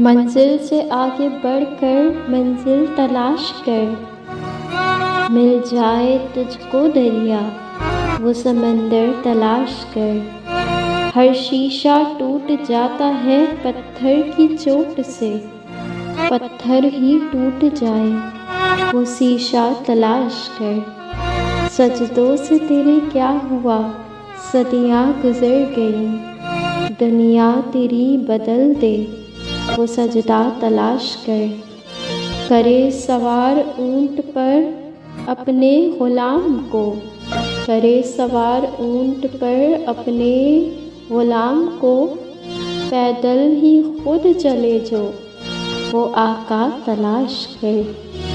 मंजिल से आगे बढ़कर मंजिल तलाश कर, मिल जाए तुझको दरिया वो समंदर तलाश कर। हर शीशा टूट जाता है पत्थर की चोट से, पत्थर ही टूट जाए वो शीशा तलाश कर। सजदों से तेरे क्या हुआ, सदियाँ गुजर गईं, दुनिया तेरी बदल दे वो सजदा तलाश कर। करे सवार ऊंट पर अपने गुलाम को, करे सवार ऊंट पर अपने गुलाम को, पैदल ही खुद चले जो वो आका तलाश कर।